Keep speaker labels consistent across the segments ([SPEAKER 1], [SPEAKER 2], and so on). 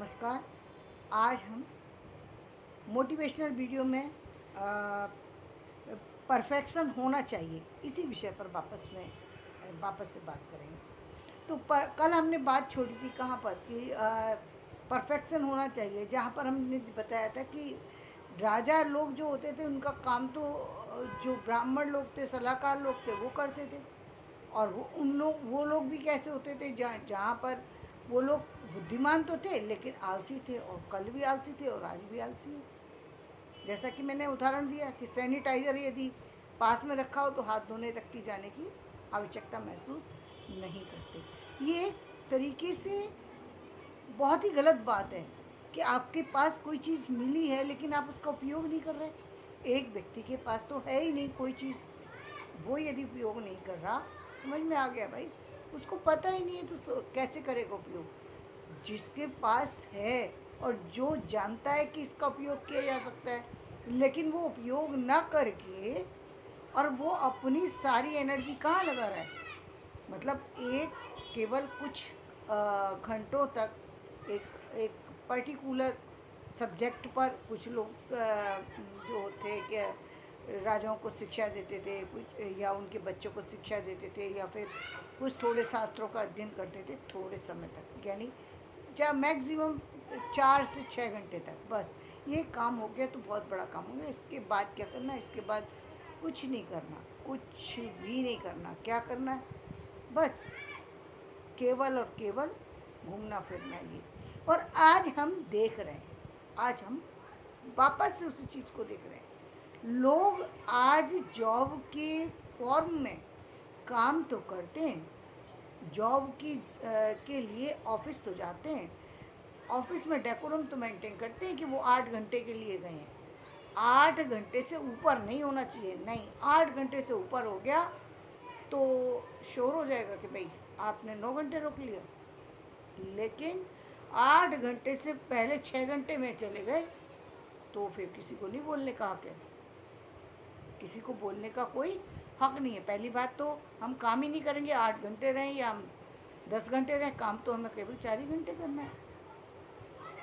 [SPEAKER 1] नमस्कार। आज हम मोटिवेशनल वीडियो में परफेक्शन होना चाहिए इसी विषय पर वापस से बात करेंगे। तो कल हमने बात छोड़ी थी कहाँ पर कि परफेक्शन होना चाहिए, जहाँ पर हमने बताया था कि राजा लोग जो होते थे उनका काम तो जो ब्राह्मण लोग थे, सलाहकार लोग थे, वो करते थे। और वो लोग भी कैसे होते थे जहाँ पर वो लोग बुद्धिमान तो थे लेकिन आलसी थे, और कल भी आलसी थे और आज भी आलसी हैं। जैसा कि मैंने उदाहरण दिया कि सैनिटाइज़र यदि पास में रखा हो तो हाथ धोने तक की जाने की आवश्यकता महसूस नहीं करते। ये एक तरीके से बहुत ही गलत बात है कि आपके पास कोई चीज़ मिली है लेकिन आप उसका उपयोग नहीं कर रहे। एक व्यक्ति के पास तो है ही नहीं कोई चीज़, वो यदि उपयोग नहीं कर रहा, समझ में आ गया भाई, उसको पता ही नहीं है तो कैसे करेगा उपयोग। जिसके पास है और जो जानता है कि इसका उपयोग किया जा सकता है लेकिन वो उपयोग ना करके और वो अपनी सारी एनर्जी कहाँ लगा रहा है, मतलब एक केवल कुछ घंटों तक एक एक पर्टिकुलर सब्जेक्ट पर कुछ लोग जो थे कि राजाओं को शिक्षा देते थे कुछ, या उनके बच्चों को शिक्षा देते थे, या फिर कुछ थोड़े शास्त्रों का अध्ययन करते थे थोड़े समय तक, यानी जहाँ मैक्सिमम 4 से 6 घंटे तक, बस ये काम हो गया तो बहुत बड़ा काम हो गया। इसके बाद क्या करना है? इसके बाद कुछ नहीं करना, कुछ भी नहीं करना। क्या करना है? बस केवल और केवल घूमना फिरना ये। और आज हम देख रहे हैं, आज हम वापस से उसी चीज़ को देख रहे हैं। लोग आज जॉब के फॉर्म में काम तो करते हैं, जॉब के लिए ऑफिस तो जाते हैं, ऑफिस में डेकोरम तो मेंटेन करते हैं कि वो 8 घंटे के लिए गए हैं। 8 घंटे से ऊपर नहीं होना चाहिए, नहीं, 8 घंटे से ऊपर हो गया तो शोर हो जाएगा कि भाई आपने 9 घंटे रोक लिया। लेकिन 8 घंटे से पहले 6 घंटे में चले गए तो फिर किसी को नहीं बोलने का हक है, किसी को बोलने का कोई हक नहीं है। पहली बात तो हम काम ही नहीं करेंगे, 8 घंटे रहें या हम 10 घंटे रहें, काम तो हमें केवल 4 ही घंटे करना है।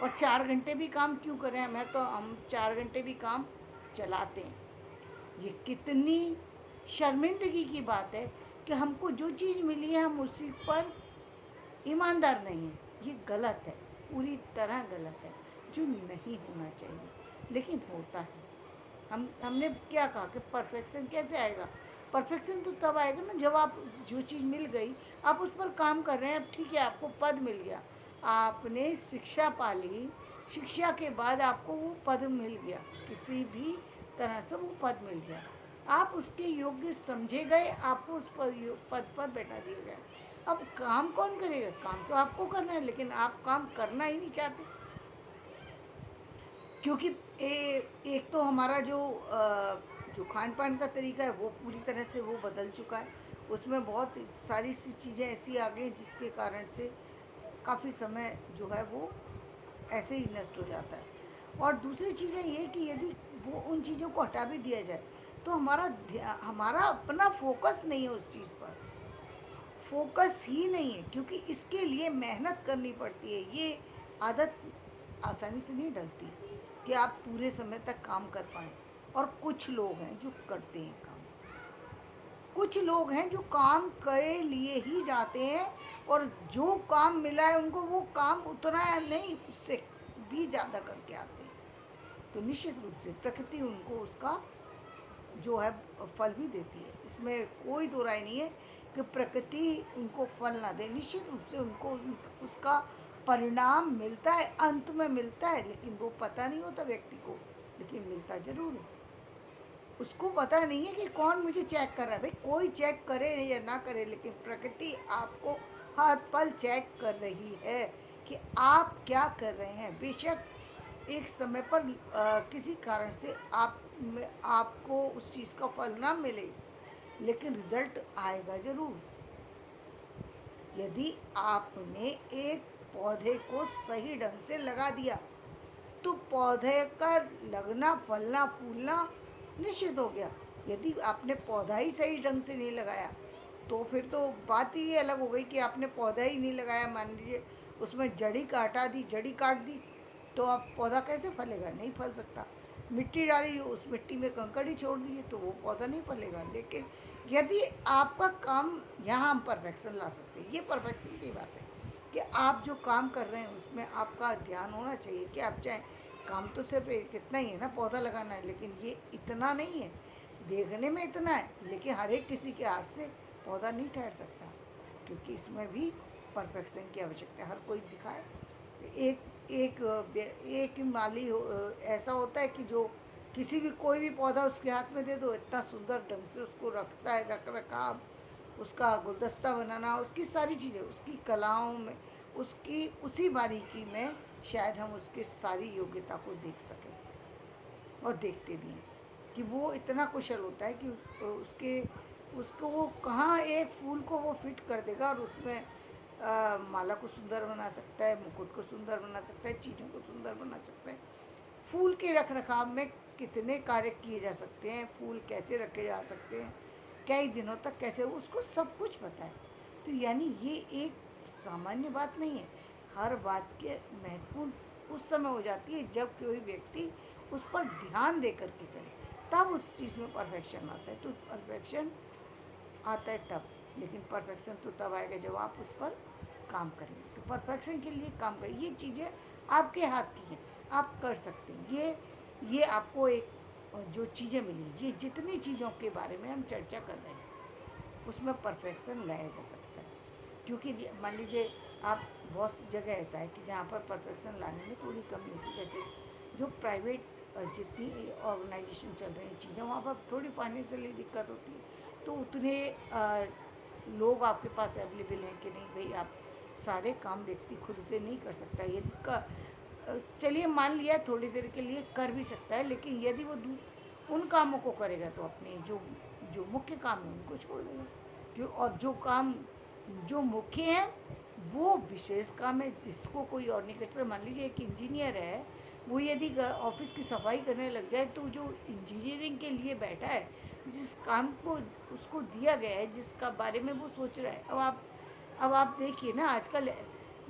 [SPEAKER 1] और 4 घंटे भी काम क्यों करें, हमें तो हम 4 घंटे भी काम चलाते हैं। ये कितनी शर्मिंदगी की बात है कि हमको जो चीज़ मिली है हम उसी पर ईमानदार नहीं है। ये गलत है, पूरी तरह गलत है, जो नहीं होना चाहिए लेकिन होता है। हमने क्या कहा कि परफेक्शन कैसे आएगा? परफेक्शन तो तब आएगा ना जब आप जो चीज़ मिल गई आप उस पर काम कर रहे हैं। अब ठीक है, आपको पद मिल गया, आपने शिक्षा पा ली, शिक्षा के बाद आपको वो पद मिल गया, किसी भी तरह से वो पद मिल गया, आप उसके योग्य समझे गए, आपको उस पद पर बैठा दिया गया। अब काम कौन करेगा? काम तो आपको करना है लेकिन आप काम करना ही नहीं चाहते, क्योंकि एक तो हमारा जो खान पान का तरीका है वो पूरी तरह से वो बदल चुका है। उसमें बहुत सारी सी चीज़ें ऐसी आ गई जिसके कारण से काफ़ी समय जो है वो ऐसे ही नष्ट हो जाता है। और दूसरी चीज़ें ये कि यदि वो उन चीज़ों को हटा भी दिया जाए तो हमारा अपना फोकस नहीं है उस चीज़ पर, फोकस ही नहीं है, क्योंकि इसके लिए मेहनत करनी पड़ती है। ये आदत आसानी से नहीं डलती कि आप पूरे समय तक काम कर पाएँ। और कुछ लोग हैं जो करते हैं काम, कुछ लोग हैं जो काम के लिए ही जाते हैं और जो काम मिला है उनको वो काम उतना नहीं, उससे भी ज़्यादा करके आते हैं। तो निश्चित रूप से प्रकृति उनको उसका जो है फल भी देती है, इसमें कोई दो राय नहीं है कि प्रकृति उनको फल ना दे। निश्चित रूप से उनको उसका परिणाम मिलता है, अंत में मिलता है, लेकिन वो पता नहीं होता व्यक्ति को, लेकिन मिलता ज़रूर है। उसको पता नहीं है कि कौन मुझे चेक कर रहा है। भाई कोई चेक करे या ना करे, लेकिन प्रकृति आपको हर पल चेक कर रही है कि आप क्या कर रहे हैं। बेशक एक समय पर किसी कारण से आपको उस चीज़ का फल ना मिले, लेकिन रिजल्ट आएगा ज़रूर। यदि आपने एक पौधे को सही ढंग से लगा दिया तो पौधे का लगना, फलना, फूलना निश्चित हो गया। यदि आपने पौधा ही सही ढंग से नहीं लगाया तो फिर तो बात ही अलग हो गई कि आपने पौधा ही नहीं लगाया, मान लीजिए उसमें जड़ी का हटा दी, जड़ी काट दी, तो अब पौधा कैसे फलेगा? नहीं फल सकता। मिट्टी डाली, उस मिट्टी में कंकड़ ही छोड़ दिए तो वो पौधा नहीं फलेगा। लेकिन यदि आपका काम, यहाँ हम परफेक्शन ला सकते हैं। ये परफेक्शन की बात है कि आप जो काम कर रहे हैं उसमें आपका ध्यान होना चाहिए कि आप चाहे, काम तो सिर्फ कितना ही है ना, पौधा लगाना है, लेकिन ये इतना नहीं है। देखने में इतना है, लेकिन हर एक किसी के हाथ से पौधा नहीं ठहर सकता, क्योंकि इसमें भी परफेक्शन की आवश्यकता है। हर कोई दिखाए, एक एक एक ही माली ऐसा होता है कि जो किसी भी, कोई भी पौधा उसके हाथ में दे दो, इतना सुंदर ढंग से उसको रखता है, रख रखाव, उसका गुलदस्ता बनाना, उसकी सारी चीज़ें, उसकी कलाओं में, उसकी उसी बारीकी में शायद हम उसके सारी योग्यता को देख सकें, और देखते भी हैं कि वो इतना कुशल होता है कि उसके उसको वो कहाँ एक फूल को वो फिट कर देगा, और उसमें माला को सुंदर बना सकता है, मुकुट को सुंदर बना सकता है, चीज़ों को सुंदर बना सकता है। फूल के रख रखाव में कितने कार्य किए जा सकते हैं, फूल कैसे रखे जा सकते हैं, कई दिनों तक कैसे, उसको सब कुछ पता है। तो यानी ये एक सामान्य बात नहीं है। हर बात के महत्वपूर्ण उस समय हो जाती है जब कोई व्यक्ति उस पर ध्यान दे करके करे, तब उस चीज़ में परफेक्शन आता है। तो परफेक्शन आता है तब, लेकिन परफेक्शन तो तब आएगा जब आप उस पर काम करेंगे। तो परफेक्शन के लिए काम करें, ये चीज़ें आपके हाथ की हैं, आप कर सकते हैं। ये आपको एक जो चीज़ें मिली, ये जितनी चीज़ों के बारे में हम चर्चा कर रहे हैं उसमें परफेक्शन लाया जा सकता है। क्योंकि मान लीजिए आप, बहुत जगह ऐसा है कि जहाँ पर परफेक्शन लाने में थोड़ी कमी होती है, जैसे जो प्राइवेट जितनी ऑर्गेनाइजेशन चल रही हैं चीज़ें, वहाँ पर थोड़ी फाइनेंशियली दिक्कत होती है, तो उतने लोग आपके पास अवेलेबल हैं कि नहीं भाई, आप सारे काम व्यक्ति खुद से नहीं कर सकता। यदि चलिए मान लिया थोड़ी देर के लिए कर भी सकता है, लेकिन यदि वो उन कामों को करेगा तो अपने जो जो मुख्य काम है उनको छोड़ देगा। क्यों? और जो काम जो मुख्य है वो विशेष काम है, जिसको कोई और नहीं कर सकता। मान लीजिए एक इंजीनियर है, वो यदि ऑफिस की सफाई करने लग जाए, तो जो इंजीनियरिंग के लिए बैठा है, जिस काम को उसको दिया गया है, जिसका बारे में वो सोच रहा है, अब आप देखिए ना, आजकल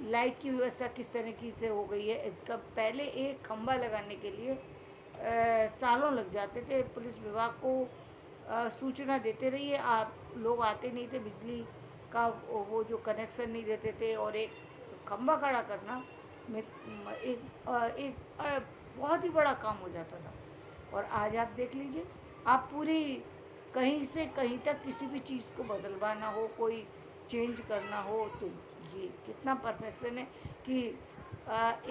[SPEAKER 1] लाइट की व्यवस्था किस तरीके से हो गई है। कब पहले एक खंभा लगाने के लिए सालों लग जाते थे, पुलिस विभाग को सूचना देते रहिए, आप लोग आते नहीं थे, बिजली का वो जो कनेक्शन नहीं देते थे, और एक खंभा खड़ा करना में बहुत ही बड़ा काम हो जाता था। और आज आप देख लीजिए, आप पूरी कहीं से कहीं तक किसी भी चीज़ को बदलवाना हो, कोई चेंज करना हो, तो ये कितना परफेक्शन है कि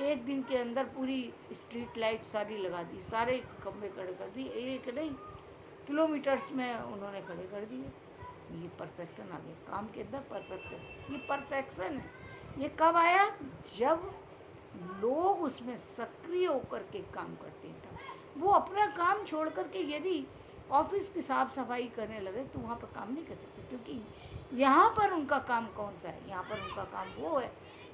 [SPEAKER 1] एक दिन के अंदर पूरी स्ट्रीट लाइट सारी लगा दी, सारे खंभे खड़े कर दिए, एक नहीं किलोमीटर्स में उन्होंने खड़े कर दिए। ये परफेक्शन आ गया काम के अंदर, परफेक्शन, ये परफेक्शन है। ये कब आया? जब लोग उसमें सक्रिय होकर के काम करते हैं। वो अपना काम छोड़ करके यदि ऑफिस की साफ सफाई करने लगे तो वहाँ पर काम नहीं कर सकते, क्योंकि यहाँ पर उनका काम कौन सा है? यहाँ पर उनका काम वो है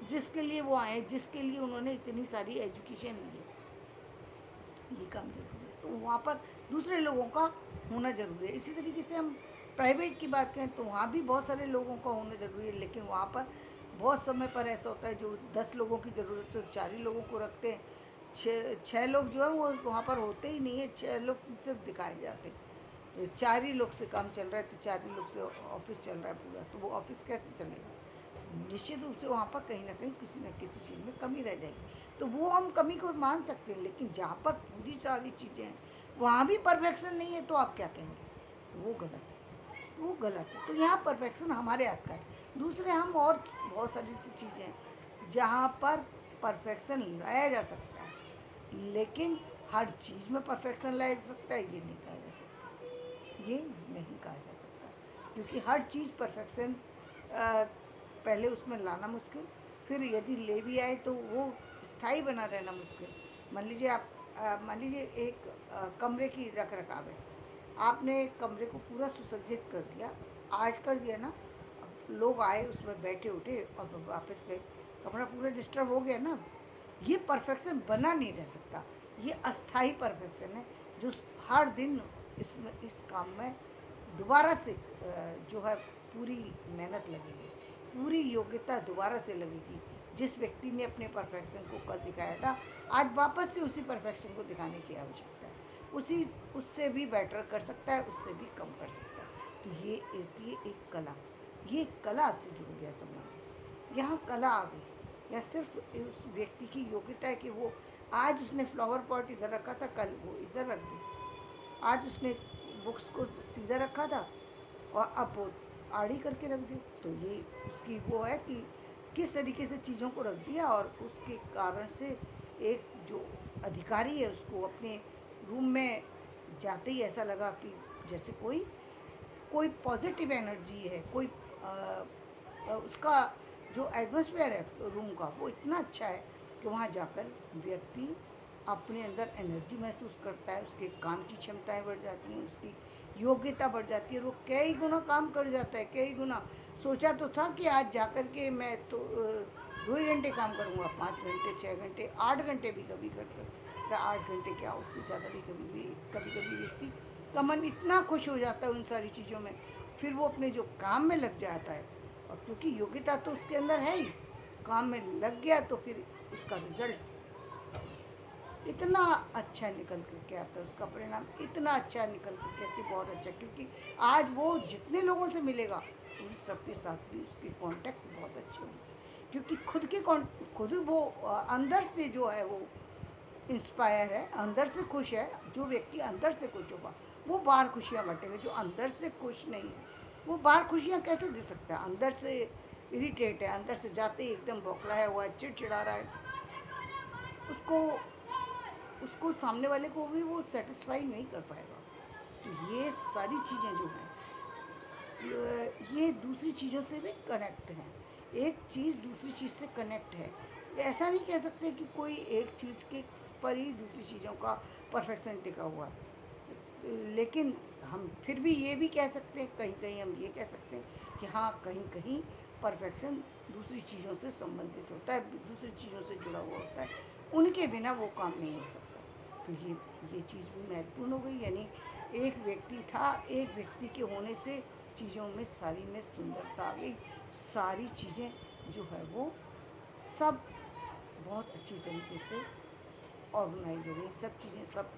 [SPEAKER 1] जिसके लिए वो आए, जिसके लिए उन्होंने इतनी सारी एजुकेशन ली है। ये काम जरूरी है, तो वहाँ पर दूसरे लोगों का होना ज़रूरी है। इसी तरीके से हम प्राइवेट की बात करें तो वहाँ भी बहुत सारे लोगों का होना ज़रूरी है, लेकिन वहाँ पर बहुत समय पर ऐसा होता है, जो 10 लोगों की ज़रूरत है तो 4 ही लोगों को रखते हैं। छः लोग जो है वो वहाँ पर होते ही नहीं है, 6 लोग सिर्फ दिखाए जाते हैं। तो 4 ही लोग से काम चल रहा है, तो 4 ही लोग से ऑफिस चल रहा है पूरा, तो वो ऑफिस कैसे चलेगा? निश्चित रूप से वहाँ पर कहीं ना कहीं किसी न किसी चीज़ में कमी रह जाएगी। तो वो हम कमी को मान सकते हैं, लेकिन जहाँ पर पूरी सारी चीज़ें हैं वहाँ भी परफेक्शन नहीं है, तो आप क्या कहेंगे? वो गलत है, वो गलत है। तो यहाँ परफेक्शन हमारे हाथ का है। दूसरे हम और बहुत सारी सी चीज़ें हैं जहाँ पर परफेक्शन लाया जा सकता है, लेकिन हर चीज़ में परफेक्शन लाया जा सकता है, ये नहीं कहा जा सकता, ये नहीं कहा जा सकता, क्योंकि हर चीज़ परफेक्शन पहले उसमें लाना मुश्किल, फिर यदि ले भी आए तो वो स्थायी बना रहना मुश्किल। मान लीजिए एक कमरे की रख रखाव है, आपने कमरे को पूरा सुसज्जित कर दिया, आज कर दिया ना, अब लोग आए उसमें बैठे उठे और वापस गए, कमरा पूरा डिस्टर्ब हो गया ना। ये परफेक्शन बना नहीं रह सकता, ये अस्थाई परफेक्शन है, जो हर दिन इस काम में दोबारा से जो है पूरी मेहनत लगेगी, पूरी योग्यता दोबारा से लगेगी। जिस व्यक्ति ने अपने परफेक्शन को कल दिखाया था, आज वापस से उसी परफेक्शन को दिखाने की आवश्यकता है। उससे भी बेटर कर सकता है, उससे भी कम कर सकता है। तो ये एक कला, ये कला से जुड़ गया संबंध। यहाँ कला आ गई, या सिर्फ उस व्यक्ति की योग्यता है कि वो आज उसने फ्लावर पॉट इधर रखा था, कल वो इधर रख दी। आज उसने बुक्स को सीधा रखा था और अब वो आड़ी करके रख दी। तो ये उसकी वो है कि किस तरीके से चीज़ों को रख दिया, और उसके कारण से एक जो अधिकारी है उसको अपने रूम में जाते ही ऐसा लगा कि जैसे कोई पॉजिटिव एनर्जी है, उसका जो एटमॉस्फेयर है रूम का वो इतना अच्छा है कि वहाँ जाकर व्यक्ति अपने अंदर एनर्जी महसूस करता है, उसके काम की क्षमताएं बढ़ जाती हैं, उसकी योग्यता बढ़ जाती है, वो कई गुना काम कर जाता है, कई गुना। सोचा तो था कि आज जाकर के मैं तो 2 ही घंटे काम करूँगा, 5 घंटे, 6 घंटे, 8 घंटे भी कभी करते, या 8 घंटे क्या, उससे ज़्यादा भी कभी कभी व्यक्ति का मन इतना खुश हो जाता है उन सारी चीज़ों में, फिर वो अपने जो काम में लग जाता है। और क्योंकि योग्यता तो उसके अंदर है ही, काम में लग गया तो फिर उसका रिजल्ट इतना अच्छा निकल करके आता है, उसका परिणाम इतना अच्छा निकल करके आती है, बहुत अच्छा। क्योंकि आज वो जितने लोगों से मिलेगा उन सबके साथ भी उसके कांटेक्ट बहुत अच्छे होंगे, क्योंकि खुद वो अंदर से जो है वो इंस्पायर है, अंदर से खुश है। जो व्यक्ति अंदर से खुश होगा वो बाहर खुशियाँ बांटेगा। जो अंदर से खुश नहीं है वो बाहर खुशियाँ कैसे दे सकता है? अंदर से इरिटेट है, अंदर से जाते ही एकदम बौखलाया हुआ है, चिड़चिड़ा रहा है, उसको सामने वाले को भी वो सेटिस्फाई नहीं कर पाएगा। तो ये सारी चीज़ें जो हैं ये दूसरी चीज़ों से भी कनेक्ट हैं। एक चीज़ दूसरी चीज़ से कनेक्ट है। ऐसा नहीं कह सकते कि कोई एक चीज़ के पर ही दूसरी चीज़ों का परफेक्शन टिका हुआ है, लेकिन हम फिर भी ये भी कह सकते हैं, कहीं कहीं हम ये कह सकते हैं कि हाँ, कहीं कहीं परफेक्शन दूसरी चीज़ों से संबंधित होता है, दूसरी चीज़ों से जुड़ा हुआ होता है, उनके बिना वो काम नहीं हो सकता। तो ये चीज़ भी महत्वपूर्ण हो गई। यानी एक व्यक्ति था, एक व्यक्ति के होने से चीज़ों में सारी में सुंदरता आ गई। सारी चीज़ें जो है वो सब बहुत अच्छी तरीके से ऑर्गेनाइज हो गई, सब चीज़ें सब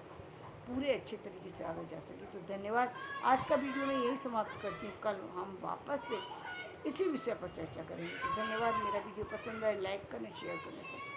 [SPEAKER 1] पूरे अच्छे तरीके से आगे जा सके। तो धन्यवाद। आज का वीडियो मैं यही समाप्त करती हूँ। कल हम वापस से इसी विषय पर चर्चा करेंगे। तो धन्यवाद। मेरा वीडियो पसंद आए लाइक करें, शेयर करें, सब्सक्राइब